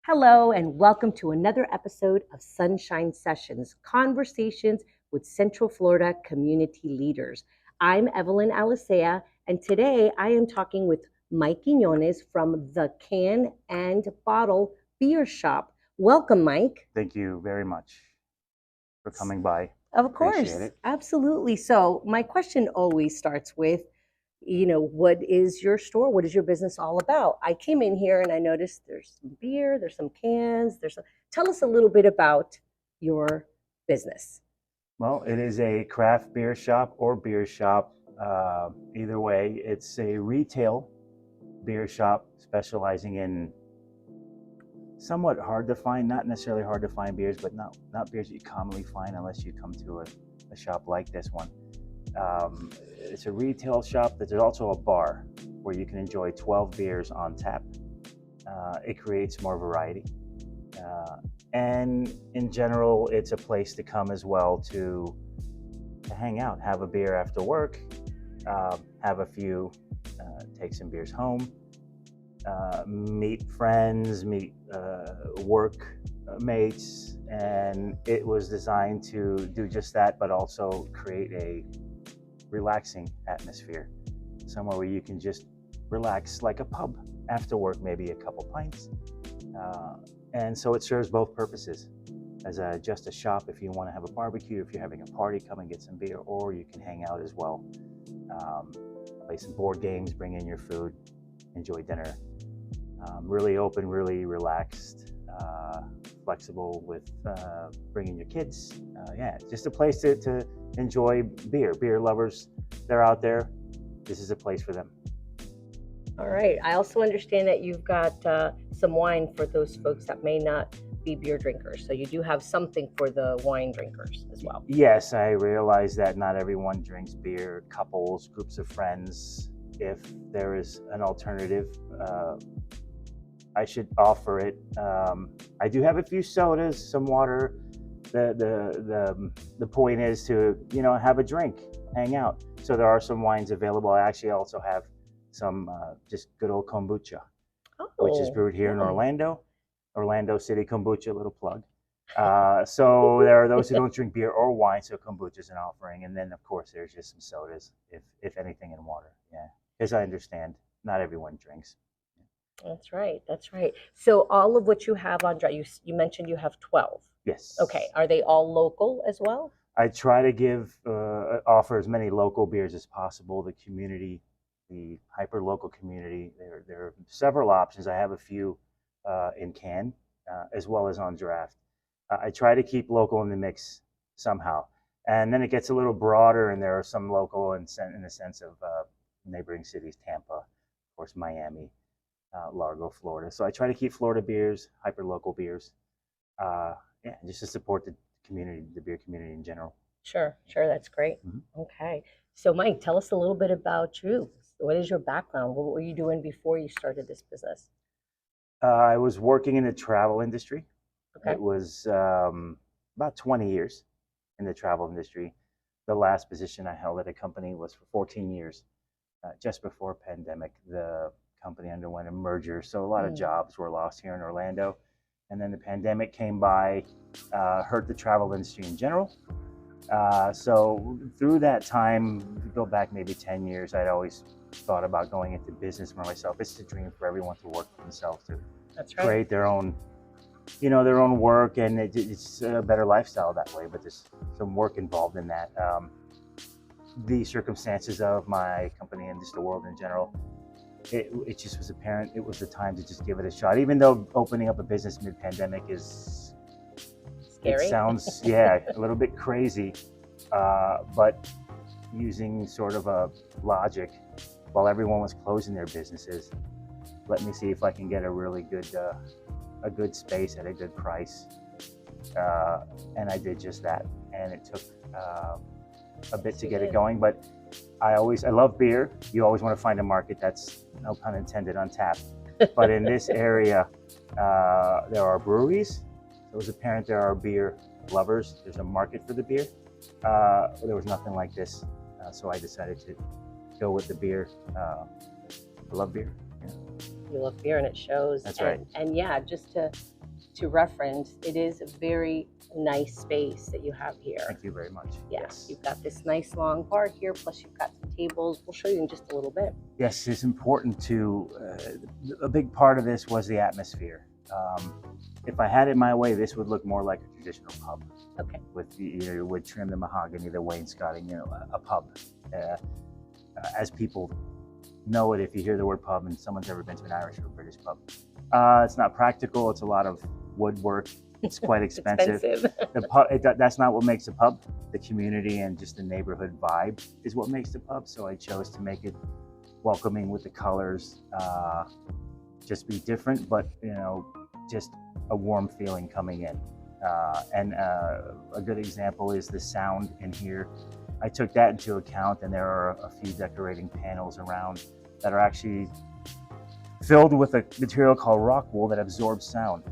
Hello, and welcome to another episode of Sunshine Sessions, conversations with Central Florida community leaders. I'm Evelyn Alicea, and today I am talking with Mike Quinones from the Can and Bottle Beer Shop. Welcome, Mike. Thank you very much for coming by. Of Appreciate course, it. absolutely. So, my question always starts with, what is your store? What is your business all about? I came in here and I noticed there's some beer, there's some cans, tell us a little bit about your business. Well, it is a craft beer shop or beer shop. Either way, it's a retail beer shop specializing in somewhat hard to find, not necessarily hard to find beers, but not beers that you commonly find unless you come to a shop like this one. It's a retail shop. There's also a bar where you can enjoy 12 beers on tap. It creates more variety. And in general, it's a place to come as well to hang out, have a beer after work, have a few, take some beers home, meet friends, meet work mates. And it was designed to do just that, but also create a relaxing atmosphere, somewhere where you can just relax like a pub after work, maybe a couple pints. And so it serves both purposes as just a shop if you want to have a barbecue, if you're having a party, come and get some beer, or you can hang out as well. Play some board games, bring in your food, enjoy dinner. Really open, really relaxed, flexible with bringing your kids. Yeah, just a place to enjoy beer. Beer lovers, they're out there. This is a place for them. All right. I also understand that you've got some wine for those folks that may not be beer drinkers. So you do have something for the wine drinkers as well. Yes, I realize that not everyone drinks beer, couples, groups of friends. If there is an alternative, I should offer it. I do have a few sodas, some water. The point is to have a drink, hang out. So there are some wines available. I actually also have some just good old kombucha, which is brewed here in Orlando City Kombucha, little plug. So there are those who don't drink beer or wine, so kombucha is an offering. And then of course there's just some sodas, if anything, in water. Yeah, because I understand not everyone drinks. That's right. That's right. So all of what you have on draft, you mentioned you have 12. Yes. Okay. Are they all local as well? I try to offer as many local beers as possible. The community, the hyper local community, there are several options. I have a few in can as well as on draft. I try to keep local in the mix somehow, and then it gets a little broader, and there are some local in the sense of neighboring cities, Tampa, of course, Miami, Largo, Florida. So I try to keep Florida beers, hyper local beers, yeah, just to support the community, the beer community in general. Sure. That's great. Mm-hmm. Okay. So Mike, tell us a little bit about you. What is your background? What were you doing before you started this business? I was working in the travel industry. Okay. It was about 20 years in the travel industry. The last position I held at a company was for 14 years. Just before pandemic, the company underwent a merger, so a lot of jobs were lost here in Orlando. And then the pandemic came by, hurt the travel industry in general. So through that time, go back maybe 10 years, I'd always thought about going into business for myself. It's a dream for everyone to work for themselves, to create their own, their own work, and it's a better lifestyle that way. But there's some work involved in that. The circumstances of my company and just the world in general, it just was apparent it was the time to just give it a shot. Even though opening up a business mid-pandemic is scary. It sounds, yeah, a little bit crazy, but using sort of a logic, while everyone was closing their businesses, let me see if I can get a really good, a good space at a good price. And I did just that. And it took a bit to get it going, but I love beer. You always want to find a market that's, no pun intended, untapped. But in this area, there are breweries. So it was apparent there are beer lovers. There's a market for the beer. There was nothing like this. So I decided to go with the beer. I love beer. Yeah. You love beer and it shows. That's right. And yeah, just to to reference, it is a very nice space that you have here. Thank you very much. Yeah, Yes. you've got this nice long bar here, plus you've got some tables. We'll show you in just a little bit. Yes, it's important to, a big part of this was the atmosphere. If I had it my way, this would look more like a traditional pub. Okay. With you would trim the mahogany, the wainscoting, a pub. As people know it, if you hear the word pub and someone's ever been to an Irish or British pub, it's not practical. It's a lot of woodwork. It's quite expensive. The pub, that's not what makes a pub. The community and just the neighborhood vibe is what makes the pub. So I chose to make it welcoming with the colors, just be different, but just a warm feeling coming in. And a good example is the sound in here. I took that into account, and there are a few decorating panels around that are actually filled with a material called rock wool that absorbs sound,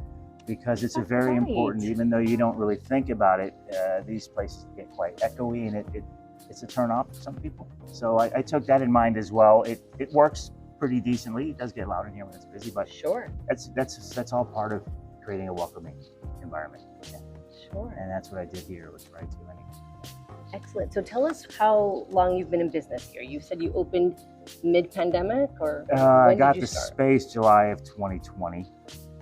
because it's a very important, even though you don't really think about it, these places get quite echoey, and it's a turn off for some people. So I took that in mind as well. It works pretty decently. It does get loud in here when it's busy, but sure, that's all part of creating a welcoming environment. Yeah. Sure. And that's what I did here, was try to anyway. Excellent. So tell us how long you've been in business here. You said you opened mid-pandemic, or I got the space July of 2020.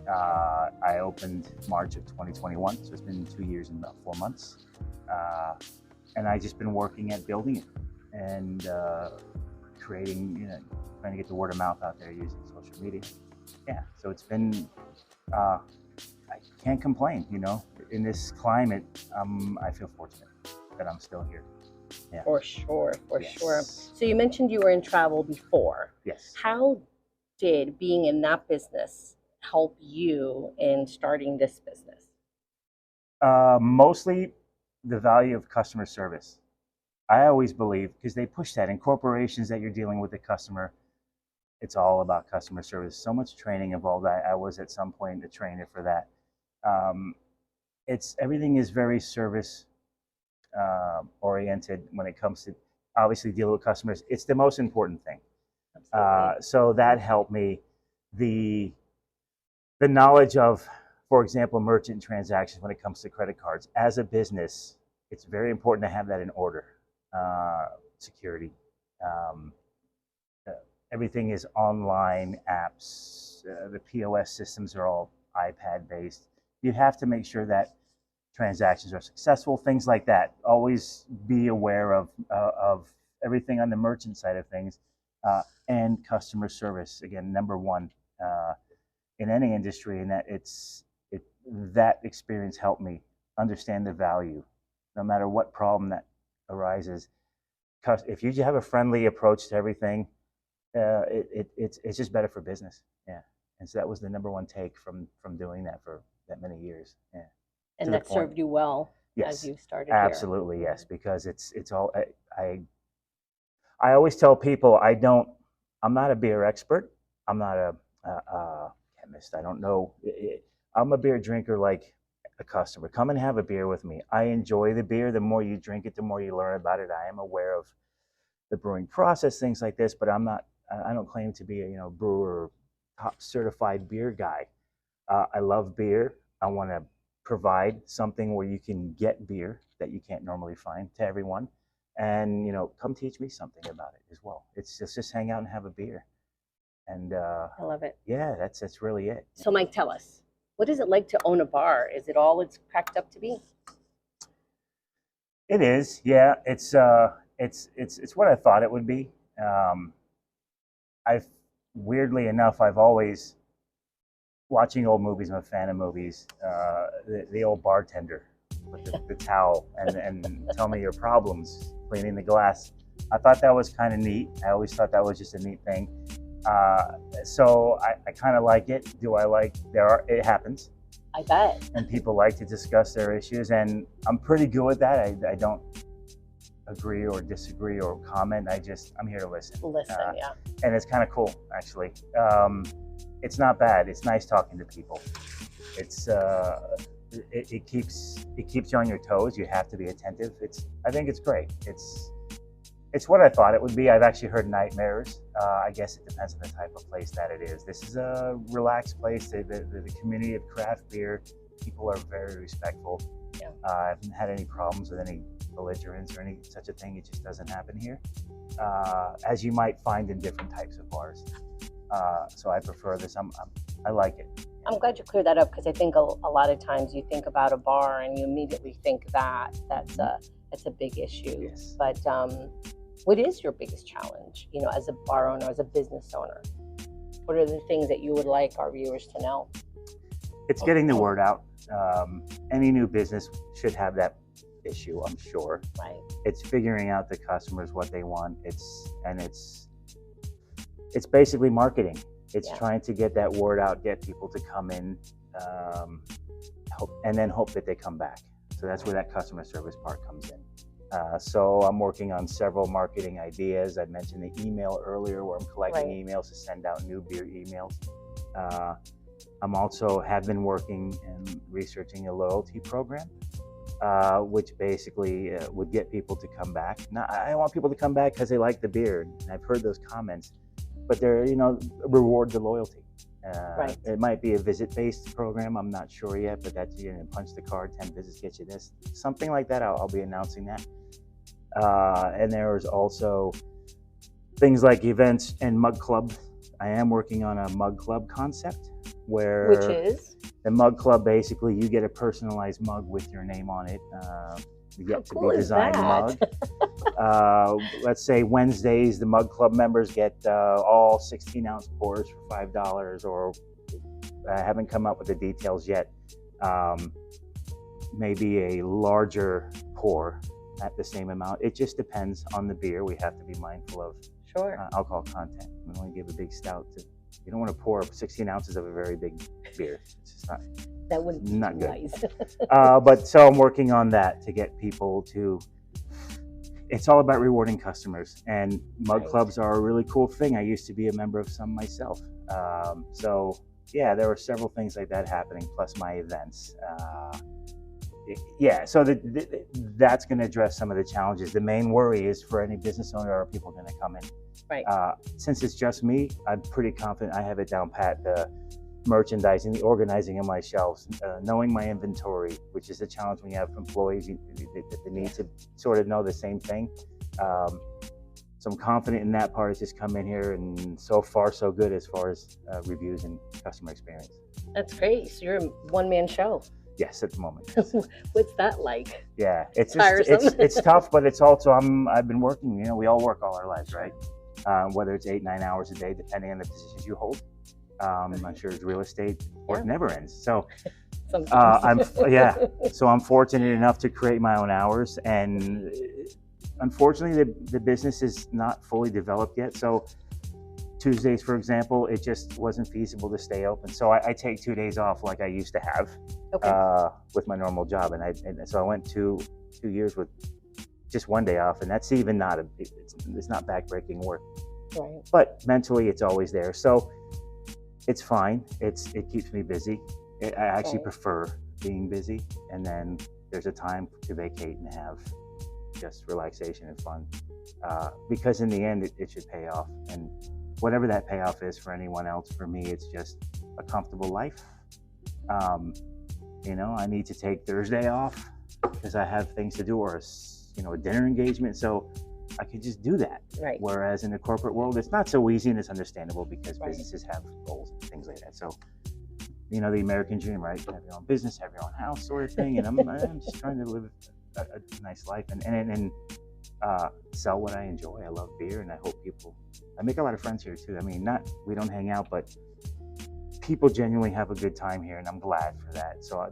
I opened March of 2021, so it's been 2 years and about 4 months. And I just been working at building it and creating, trying to get the word of mouth out there using social media. Yeah, so it's been, I can't complain, in this climate. I feel fortunate that I'm still here. Yeah. For sure, Yes. sure. So you mentioned you were in travel before. Yes. How did being in that business help you in starting this business? Mostly the value of customer service. I always believe, because they push that in corporations, that you're dealing with the customer. It's all about customer service. So much training involved. I was at some point a trainer for that. Everything is very service oriented when it comes to obviously dealing with customers. It's the most important thing. So that helped me. The knowledge of, for example, merchant transactions when it comes to credit cards. As a business, it's very important to have that in order. Security. Everything is online apps. The POS systems are all iPad based. You have to make sure that transactions are successful, things like that. Always be aware of everything on the merchant side of things, and customer service. Again, number one in any industry, and that experience helped me understand the value, no matter what problem that arises. If you have a friendly approach to everything, it's just better for business. Yeah, and so that was the number one take from doing that for that many years. Yeah. And that served you well. Yes, as you started absolutely, here. yes, because it's all I always tell people, I'm not a beer expert. I'm not a chemist. I don't know. I'm a beer drinker like a customer. Come and have a beer with me. I enjoy the beer. The more you drink it, the more you learn about it. I am aware of the brewing process, things like this, but I don't claim to be a brewer, top certified beer guy. I love beer. I want to provide something where you can get beer that you can't normally find to everyone, and come teach me something about it as well. It's just hang out and have a beer, and I love it. Yeah, that's really it. So Mike, tell us, what is it like to own a bar? Is it all it's cracked up to be? It is, yeah. It's what I thought it would be. Weirdly enough, I've always, watching old movies, I'm a fan of movies. The old bartender with the towel and tell me your problems cleaning the glass. I thought that was kind of neat. I always thought that was just a neat thing. So I kind of like it. Do I like? It happens. I bet. And people like to discuss their issues, and I'm pretty good with that. I don't agree or disagree or comment. I'm here to listen. Yeah. And it's kind of cool, actually. It's not bad. It's nice talking to people. It keeps you on your toes. You have to be attentive. I think it's great. It's what I thought it would be. I've actually heard nightmares. I guess it depends on the type of place that it is. This is a relaxed place. The community of craft beer, people are very respectful. Yeah. I haven't had any problems with any belligerents or any such a thing. It just doesn't happen here, as you might find in different types of bars. So I prefer this. I like it. I'm glad you cleared that up, because I think a lot of times you think about a bar and you immediately think that's a big issue. Yes. But what is your biggest challenge, as a bar owner, as a business owner? What are the things that you would like our viewers to know? It's getting the word out. Any new business should have that issue, I'm sure. Right. It's figuring out the customers what they want. It's basically marketing. It's trying to get that word out, get people to come in, and then hope that they come back. So that's where that customer service part comes in. So I'm working on several marketing ideas. I mentioned the email earlier, where I'm collecting emails to send out new beer emails. I'm also have been working and researching a loyalty program, which basically would get people to come back. Now, I want people to come back because they like the beer, and I've heard those comments, but they're, reward the loyalty. It might be a visit-based program. I'm not sure yet, but that's, punch the card, 10 visits get you this. Something like that. I'll be announcing that. And there's also things like events and mug club. I am working on a mug club concept, where Which is? The mug club, basically you get a personalized mug with your name on it. You get to be designed mug. Let's say Wednesdays, the mug club members get all 16-ounce pours for $5, or I haven't come up with the details yet. Maybe a larger pour at the same amount. It just depends on the beer. We have to be mindful of alcohol content. We don't want to give a big stout you don't want to pour 16 ounces of a very big beer. It's just not. That wouldn't be not good. Nice. But so I'm working on that to get people to. It's all about rewarding customers, and mug clubs are a really cool thing. I used to be a member of some myself. So yeah, there were several things like that happening, plus my events. So that's going to address some of the challenges. The main worry is for any business owner: are people going to come in? Right. Since it's just me, I'm pretty confident I have it down pat. The merchandising, the organizing of my shelves, knowing my inventory, which is a challenge when you have employees. The need to sort of know the same thing. So I'm confident in that part. It's just come in here, and so far so good as far as reviews and customer experience. That's great. So you're a one-man show. Yes, at the moment. What's that like? Yeah, it's tough, but it's also I've been working. We all work all our lives, right? Whether it's 8-9 hours a day, depending on the positions you hold. I'm sure it's real estate, work never ends. So So I'm fortunate enough to create my own hours, and unfortunately the business is not fully developed yet. So Tuesdays, for example, it just wasn't feasible to stay open. So I take 2 days off like I used to have with my normal job. And so I went 2 years with just 1 day off, and that's even not it's not backbreaking work. Right. But mentally it's always there. So it's fine. It keeps me busy. I actually prefer being busy, and then there's a time to vacate and have just relaxation and fun. Because in the end, it should pay off. And whatever that payoff is for anyone else, for me, it's just a comfortable life. I need to take Thursday off because I have things to do, or a dinner engagement. So I could just do that. Right. Whereas in the corporate world, it's not so easy, and it's understandable because businesses have goals and things like that. So, the American dream, right? Have your own business, have your own house, sort of thing. And I'm just trying to live a nice life and sell what I enjoy. I love beer, and I hope I make a lot of friends here too. I mean, we don't hang out, but people genuinely have a good time here, and I'm glad for that. So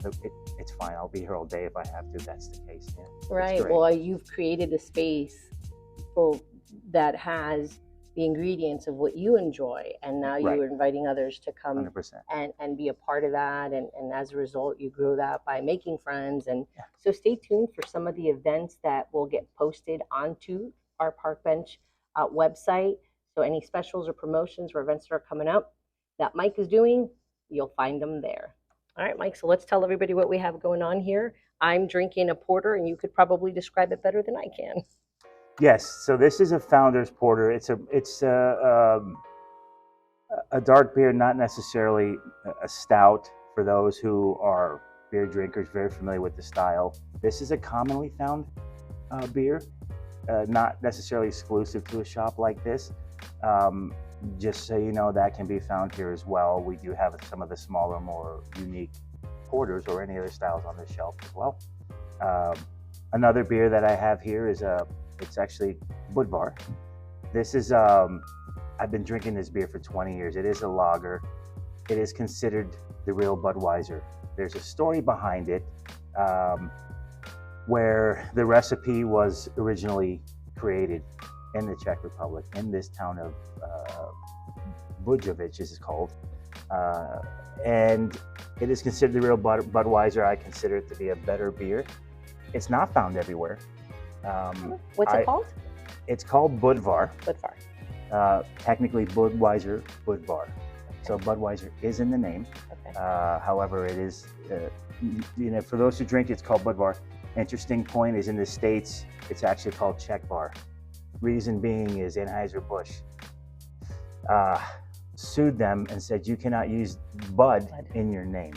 it's fine. I'll be here all day if I have to. That's the case. Yeah. Right. Well, you've created a space that has the ingredients of what you enjoy, and now you're inviting others to come 100%. and be a part of that, and as a result you grow that by making friends. And so stay tuned for some of the events that will get posted onto our Park Bench website. So any specials or promotions or events that are coming up that Mike is doing, you'll find them there. All right, Mike, so let's tell everybody what we have going on here. I'm drinking a porter, and you could probably describe it better than I can. Yes. So this is a founder's porter. It's a dark beer, not necessarily a stout for those who are beer drinkers, very familiar with the style. This is a commonly found beer, not necessarily exclusive to a shop like this. Um, just so you know, that can be found here as well. We do have some of the smaller, more unique porters or any other styles on this shelf as well. Um, Another beer that I have here is it's actually Budvar. This is I've been drinking this beer for 20 years. It is a lager. It is considered the real Budweiser. There's a story behind it, where the recipe was originally created in the Czech Republic, in this town of Bujovic, as it's called. And it is considered the real Budweiser. I consider it to be a better beer. It's not found everywhere. What's it called? It's called Budvar. Budvar. Technically Budweiser, Budvar. So Budweiser is in the name. Okay. However, it is, for those who drink, it's called Budvar. Interesting point is in the States, it's actually called Czech Bar. Reason being is Anheuser-Busch sued them and said you cannot use Bud in your name.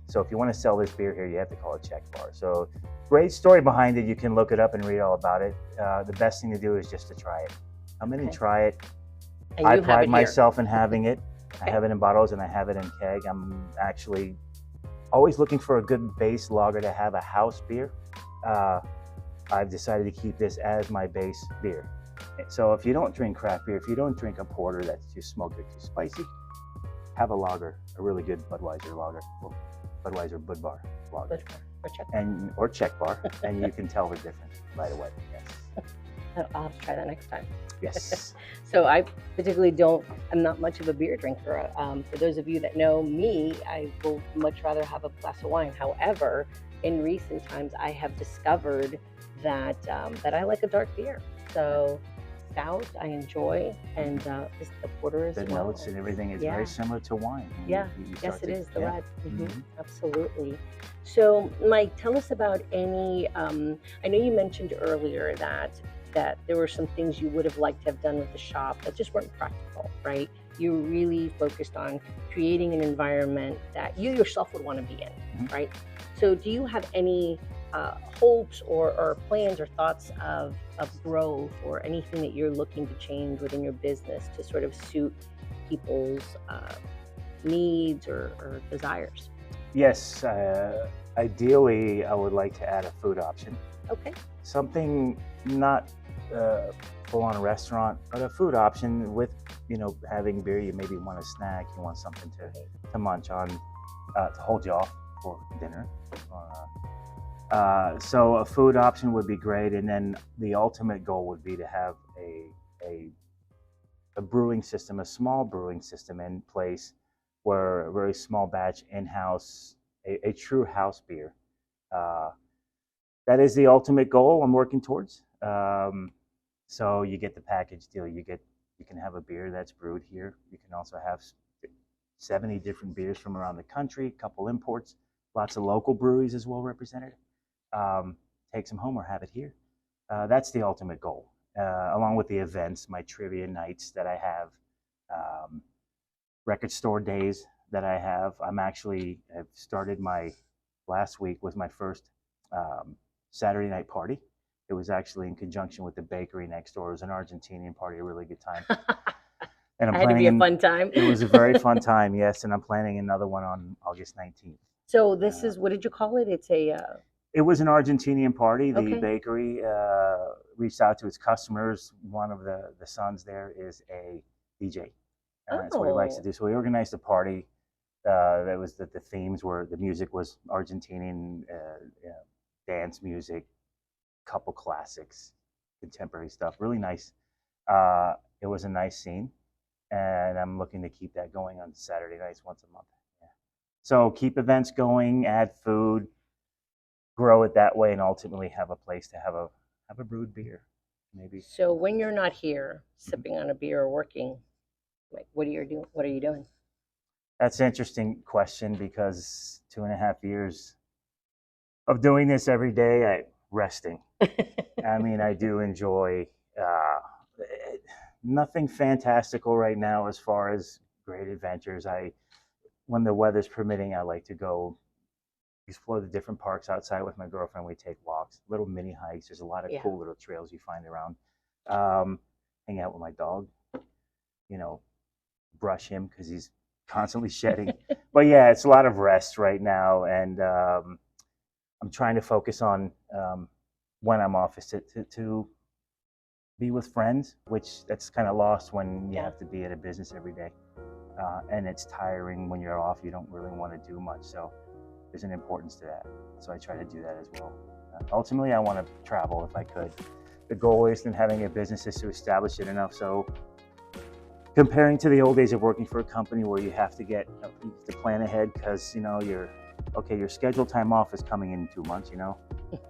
So if you want to sell this beer here, you have to call it Czech Bar. So great story behind it. You can look it up and read all about it. The best thing to do is just to try it. Come in and try it. And I you have pride it myself in having it. Okay. I have it in bottles and I have it in keg. I'm actually always looking for a good base lager to have a house beer. I've decided to keep this as my base beer. So if you don't drink craft beer, if you don't drink a porter that's too smoky, too spicy, have a lager, a really good Budweiser lager, or Budweiser Budvar lager, or Czech Bar, and you can tell the difference right away. Yes. I'll have to try that next time. Yes. So I particularly I'm not much of a beer drinker. For those of you that know me, I will much rather have a glass of wine. However, in recent times, I have discovered that I like a dark beer. So stout I enjoy, and the porter as The well. notes and everything is very similar to wine. Yeah, yes it is, the red. Mhm. Absolutely. So Mike, tell us about any, I know you mentioned earlier that there were some things you would have liked to have done with the shop that just weren't practical, right? You really focused on creating an environment that you yourself would want to be in, right? So do you have any hopes or plans or thoughts of growth or anything that you're looking to change within your business to sort of suit people's needs or desires? Yes. Ideally, I would like to add a food option. Okay. Something not full-on restaurant, but a food option with, having beer. You maybe want a snack. You want something to munch on, to hold you off for dinner. So a food option would be great, and then the ultimate goal would be to have a brewing system, a small brewing system in place, where a very small batch in-house, a true house beer. That is the ultimate goal I'm working towards. So you get the package deal. You can have a beer that's brewed here. You can also have 70 different beers from around the country, a couple imports, lots of local breweries as well represented. Take some home or have it here. That's the ultimate goal. Along with the events, my trivia nights that I have, record store days that I have. I've started last week was my first Saturday night party. It was actually in conjunction with the bakery next door. It was an Argentinian party, a really good time. And It had to be a fun time. It was a very fun time, yes. And I'm planning another one on August 19th. So this is, what did you call it? It's a... It was an Argentinian party. The Okay. bakery reached out to its customers. One of the sons there is a DJ. That's what he likes to do. So we organized a party. That was the themes were, the music was Argentinian dance music, couple classics, contemporary stuff. Really nice. It was a nice scene, and I'm looking to keep that going on Saturday nights once a month. Yeah. So keep events going, add food, grow it that way, and ultimately have a place to have a brewed beer. Maybe. So when you're not here sipping on a beer or working, like what are you doing? That's an interesting question, because 2.5 years of doing this every day, resting. I mean, I do enjoy Uh, Nothing fantastical right now as far as great adventures. When the weather's permitting, I like to go explore the different parks outside with my girlfriend. We take walks, little mini hikes. There's a lot of Yeah. cool little trails you find around. Um, Hang out with my dog, you know, brush him because he's constantly shedding. But yeah, it's a lot of rest right now, and I'm trying to focus on when I'm off is to be with friends, which that's kind of lost when you Yeah. have to be at a business every day, and it's tiring when you're off. You don't really want to do much, so there's an importance to that. So I try to do that as well. Ultimately, I want to travel if I could. The goal is in having a business is to establish it enough so comparing to the old days of working for a company where you have to plan ahead because your scheduled time off is coming in 2 months.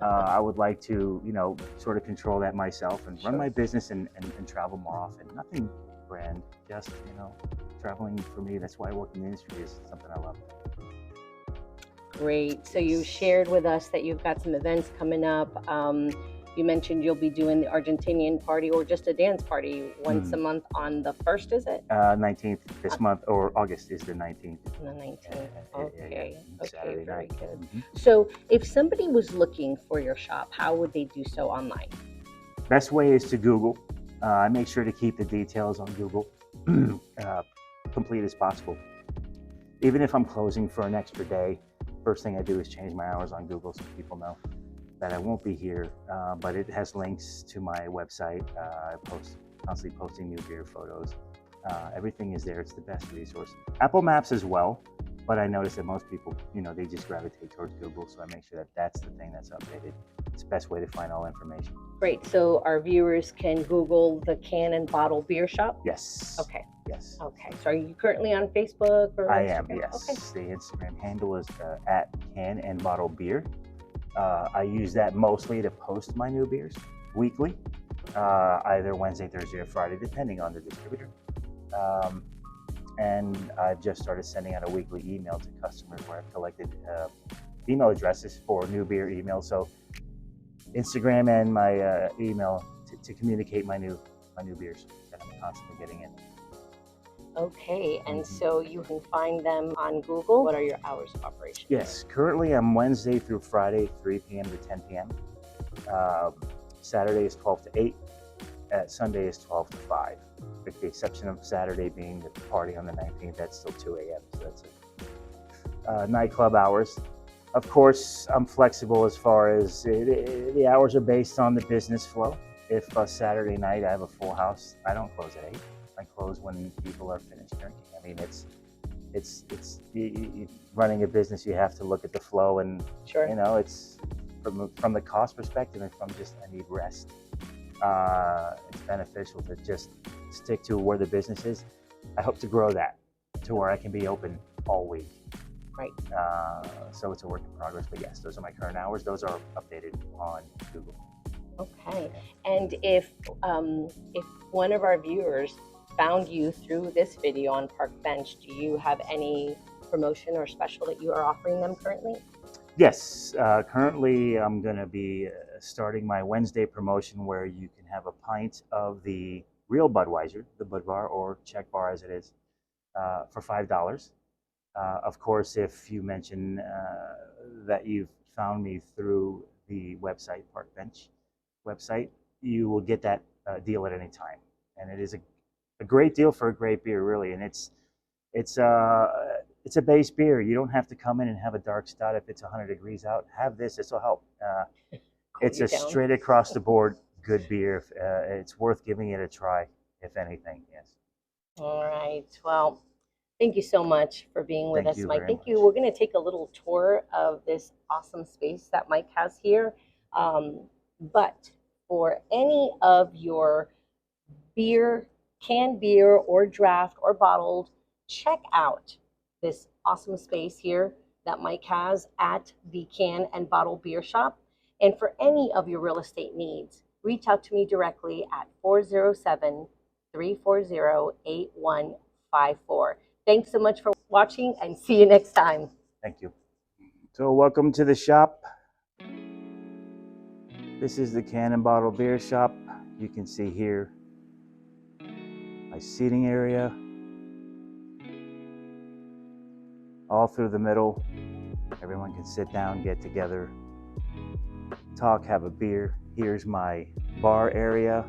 I would like to sort of control that myself and run my business and travel more often. Nothing grand, just traveling for me. That's why I work in the industry, is something I love. Great. So you shared with us that you've got some events coming up. You mentioned you'll be doing the Argentinian party or just a dance party once a month on the 1st, is it? 19th this month, or August is the 19th. On the 19th. Okay. Saturday Very night. good. Mm-hmm. So if somebody was looking for your shop, how would they do so online? Best way is to Google. I make sure to keep the details on Google complete as possible. Even if I'm closing for an extra day, first thing I do is change my hours on Google so people know that I won't be here, but it has links to my website. I constantly posting new beer photos. Everything is there. It's the best resource. Apple Maps as well, but I notice that most people, they just gravitate towards Google, so I make sure that that's the thing that's updated. It's the best way to find all information. Great. So our viewers can Google the Can and Bottle Beer Shop? Yes. Okay. Yes. Okay. So are you currently on Facebook or I Instagram? am, yes. Okay. The Instagram handle is at Can and Bottle Beer. I use that mostly to post my new beers weekly, either Wednesday, Thursday, or Friday, depending on the distributor. And I've just started sending out a weekly email to customers where I've collected email addresses for new beer emails. So Instagram and my email to communicate my new beers that I'm constantly getting in. Okay, and so you can find them on Google. What are your hours of operation? Yes, currently I'm Wednesday through Friday, 3 p.m. to 10 p.m. Saturday is 12 to 8. Sunday is 12 to 5. With the exception of Saturday being the party on the 19th, that's still 2 a.m. So that's it. Nightclub hours. Of course, I'm flexible as far as the hours are based on the business flow. If Saturday night I have a full house, I don't close at 8. I close when people are finished drinking. I mean, it's running a business. You have to look at the flow, and Sure. It's from the cost perspective and from just I need rest. It's beneficial to just stick to where the business is. I hope to grow that to where I can be open all week. Right. So it's a work in progress, but yes, those are my current hours. Those are updated on Google. Okay. And if one of our viewers found you through this video on Park Bench, do you have any promotion or special that you are offering them currently? Yes, currently I'm going to be starting my Wednesday promotion where you can have a pint of the real Budweiser, the Bud Bar or Czech Bar as it is, for $5. Of course, if you mention that you've found me through the website, Park Bench website, you will get that deal at any time. And it is a great deal for a great beer, really. And it's a base beer. You don't have to come in and have a dark stout if it's 100 degrees out. Have this. This will help. It's a straight across the board good beer. It's worth giving it a try, if anything. Yes. All right. Well, thank you so much for being with us, Mike. Thank you. We're going to take a little tour of this awesome space that Mike has here. But for any of your beer, canned beer or draft or bottled, check out this awesome space here that Mike has at the Can and Bottle Beer Shop. And for any of your real estate needs, reach out to me directly at 407-340-8154. Thanks so much for watching and see you next time. Thank you. So welcome to the shop. This is the Can and Bottle Beer Shop. You can see here my seating area. All through the middle, everyone can sit down, get together, talk, have a beer. Here's my bar area.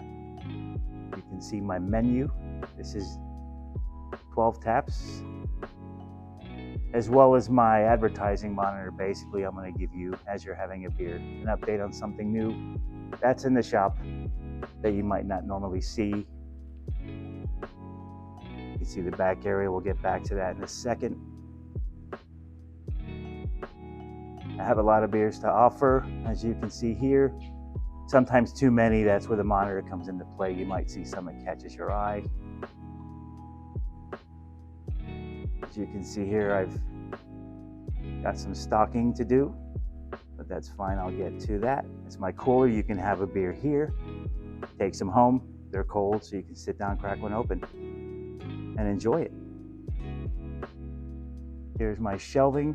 You can see my menu. This is 12 taps, as well as my advertising monitor. Basically, I'm going to give you, as you're having a beer, an update on something new that's in the shop that you might not normally see. You can see the back area. We'll get back to that in a second. I have a lot of beers to offer, as you can see here. Sometimes too many, that's where the monitor comes into play. You might see some that catches your eye. As you can see here, I've got some stocking to do, but that's fine, I'll get to that. It's my cooler. You can have a beer here, take some home. They're cold, so you can sit down, crack one open, and enjoy it. Here's my shelving.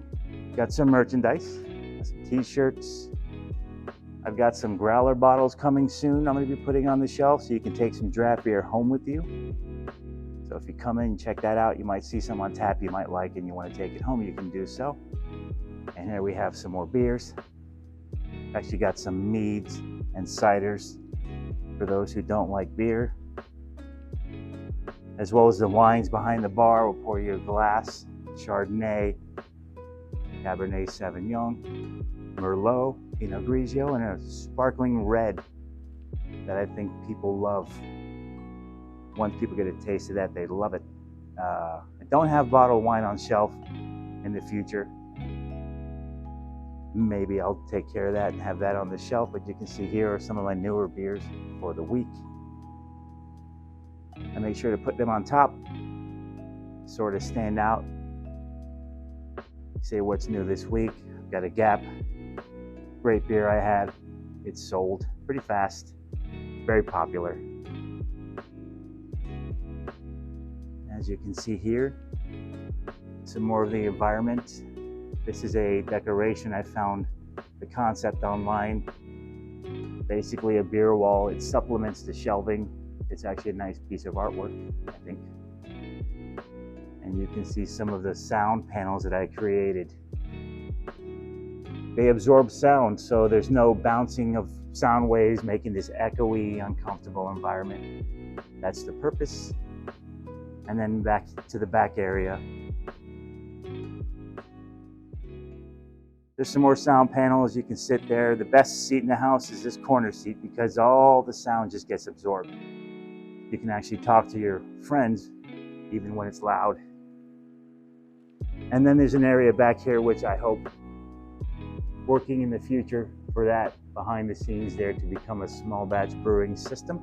Got some merchandise, some t-shirts. I've got some growler bottles coming soon I'm going to be putting on the shelf, so you can take some draft beer home with you. So if you come in and check that out, you might see some on tap you might like and you want to take it home, you can do so. And here we have some more beers. Actually got some meads and ciders for those who don't like beer, as well as the wines behind the bar. We'll pour you a glass. Chardonnay, Cabernet Sauvignon, Merlot, Pinot Grigio, and a sparkling red that I think people love. Once people get a taste of that, they love it. I don't have bottled wine on shelf in the future. Maybe I'll take care of that and have that on the shelf, but you can see here are some of my newer beers for the week. I make sure to put them on top, sort of stand out. Say what's new this week. I've got a Gap, great beer I had. It's sold pretty fast, very popular. As you can see here, some more of the environment. This is a decoration. I found the concept online. Basically a beer wall. It supplements the shelving. It's actually a nice piece of artwork, I think. And you can see some of the sound panels that I created. They absorb sound, so there's no bouncing of sound waves, making this echoey, uncomfortable environment. That's the purpose. And then back to the back area. There's some more sound panels. You can sit there. The best seat in the house is this corner seat because all the sound just gets absorbed. You can actually talk to your friends even when it's loud. And then there's an area back here which I hope, working in the future for that behind the scenes there, to become a small batch brewing system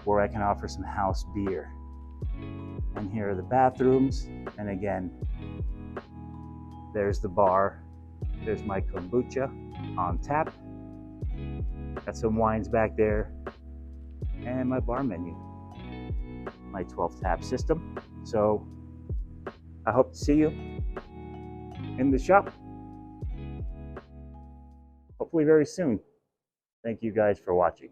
where I can offer some house beer. And here are the bathrooms. And again, there's the bar. There's my kombucha on tap. Got some wines back there. And my bar menu. My 12 tap system. So I hope to see you in the shop, hopefully very soon. Thank you guys for watching.